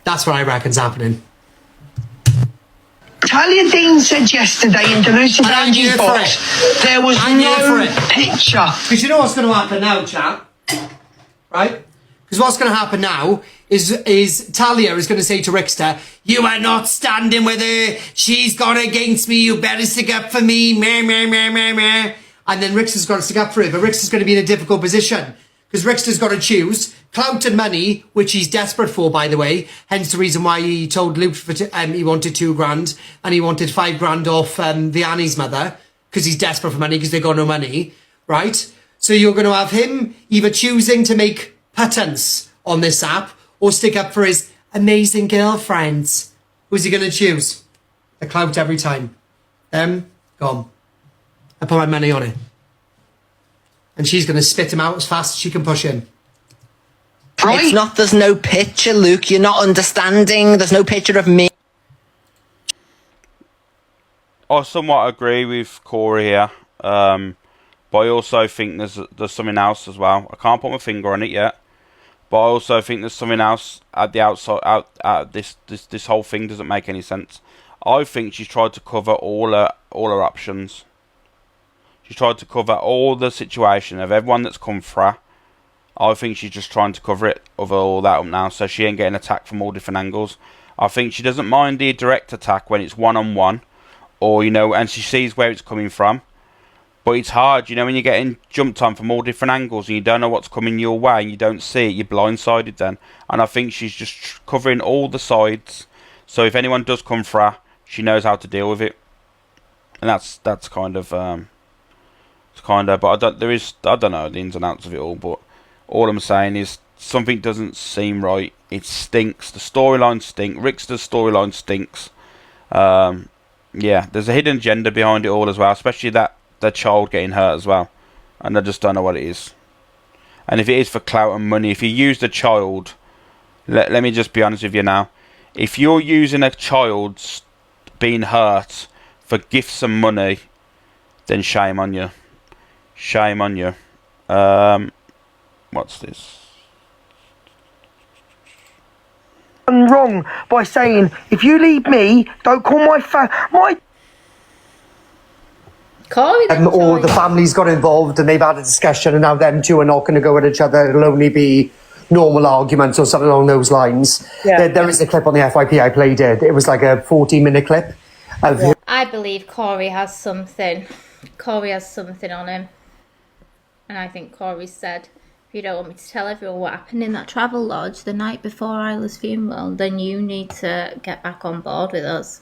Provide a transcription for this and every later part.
That's what I reckon's happening. Talia Dean said yesterday in Delusive Angie's box there was no picture. Because you know what's going to happen now, chap? Right? Because what's going to happen now is Talia is going to say to Rickster, you are not standing with her. She's gone against me. You better stick up for me. Meh, meh, meh, meh, meh. And then Rickster's got to stick up for her. But Rickster's going to be in a difficult position. Because Rickster's got to choose clout and money, which he's desperate for, by the way. Hence the reason why he told Luke he wanted $2,000 and he wanted $5,000 off the Annie's mother. Because he's desperate for money because they got no money. Right? So you're going to have him either choosing to make patterns on this app or stick up for his amazing girlfriends. Who's he going to choose? The clout every time. Go on. I put my money on it. And she's going to spit him out as fast as she can push him. Right. It's not, there's no picture, Luke. You're not understanding. There's no picture of me. I somewhat agree with Corey here. But I also think there's something else as well. I can't put my finger on it yet. But I also think there's something else at the outside. This whole thing doesn't make any sense. I think she's tried to cover all her options. She's tried to cover all the situation of everyone that's come for her. I think she's just trying to cover it over all that up now, so she ain't getting attacked from all different angles. I think she doesn't mind the direct attack when it's one-on-one, or, you know, and she sees where it's coming from. But it's hard, you know, when you're getting jumped on from all different angles and you don't know what's coming your way and you don't see it, you're blindsided then. And I think she's just covering all the sides, so if anyone does come for her, she knows how to deal with it. And that's kind of, but I don't know the ins and outs of it all, but all I'm saying is something doesn't seem right. It stinks. The storyline stinks. Rickster's storyline stinks. Yeah, there's a hidden agenda behind it all as well, especially that the child getting hurt as well. And I just don't know what it is. And if it is for clout and money, if you use the child, let me just be honest with you now. If you're using a child being hurt for gifts and money, then shame on you. Shame on you. What's this? I'm wrong by saying, if you leave me, don't call my Corey, or the family's got involved and they've had a discussion and now them two are not going to go at each other. It'll only be normal arguments or something along those lines. Yeah. There is a clip on the FYP I played it. It was like a 40-minute clip. I believe Corey has something. Corey has something on him. And I think Corey said, if you don't want me to tell everyone what happened in that travel lodge the night before Isla's funeral, then you need to get back on board with us.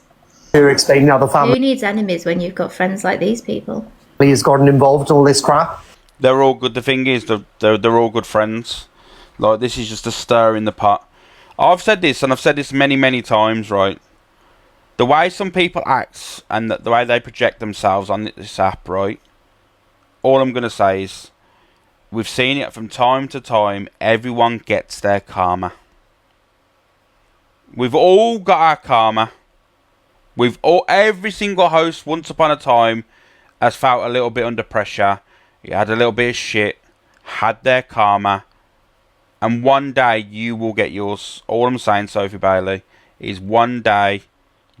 You're explaining how the family... Who needs enemies when you've got friends like these people? ...has gotten involved in all this crap. They're all good. The thing is, they're all good friends. Like, this is just a stir in the pot. I've said this, and I've said this many, many times, right? The way some people act and the way they project themselves on this app, right? All I'm going to say is, we've seen it from time to time. Everyone gets their karma. We've all got our karma. Every single host, once upon a time, has felt a little bit under pressure. He had a little bit of shit. Had their karma. And one day, you will get yours. All I'm saying, Sophie Bailey, is one day,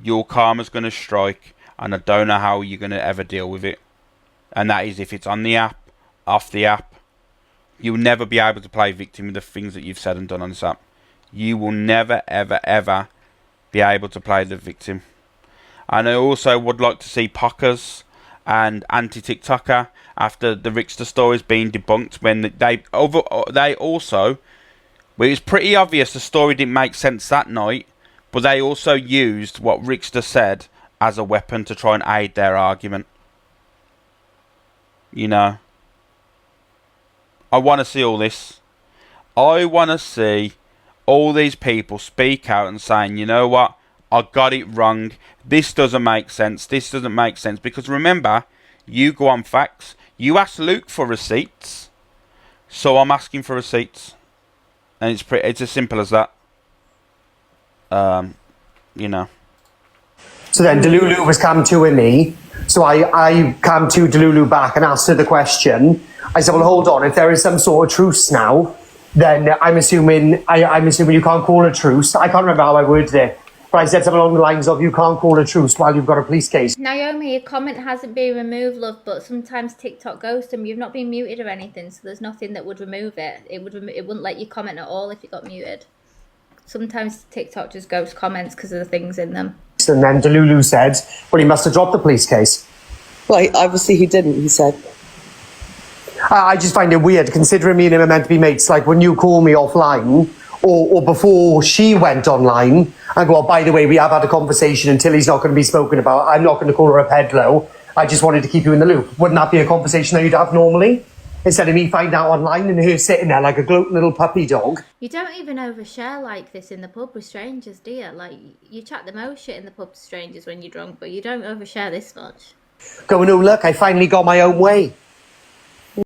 your karma's going to strike. And I don't know how you're going to ever deal with it. And that is if it's on the app, off the app. You'll never be able to play victim with the things that you've said and done on this app. You will never, ever, ever be able to play the victim. And I also would like to see Pockers and Anti-TikToker after the Rickster stories being debunked, when they also, well, it was pretty obvious the story didn't make sense that night, but they also used what Rickster said as a weapon to try and aid their argument. You know, I want to see all this. I want to see all these people speak out and saying, you know what, I got it wrong. This doesn't make sense. This doesn't make sense. Because remember, you go on facts. You asked Luke for receipts. So I'm asking for receipts. And it's as simple as that. You know. So then Delulu was cam to me. So I cam to Delulu back and asked her the question. I said, well, hold on. If there is some sort of truce now, then I'm assuming you can't call a truce. I can't remember how I worded it, but I said something along the lines of you can't call a truce while you've got a police case. Naomi, your comment hasn't been removed, love, but sometimes TikTok ghosts them. You've not been muted or anything, so there's nothing that would remove it. It wouldn't let you comment at all if you got muted. Sometimes TikTok just ghosts comments because of the things in them. And then Delulu said, well, he must have dropped the police case. Well, obviously he didn't, he said. I just find it weird, considering me and him are meant to be mates. Like, when you call me offline, or before she went online, and go, oh, by the way, we have had a conversation and Tilly's not going to be spoken about. I'm not going to call her a pedlo. I just wanted to keep you in the loop. Wouldn't that be a conversation that you'd have normally? Instead of me finding out online and her sitting there like a gloating little puppy dog. You don't even overshare like this in the pub with strangers, do you? Like, you chat the most shit in the pub to strangers when you're drunk, but you don't overshare this much. Going, oh, look, I finally got my own way.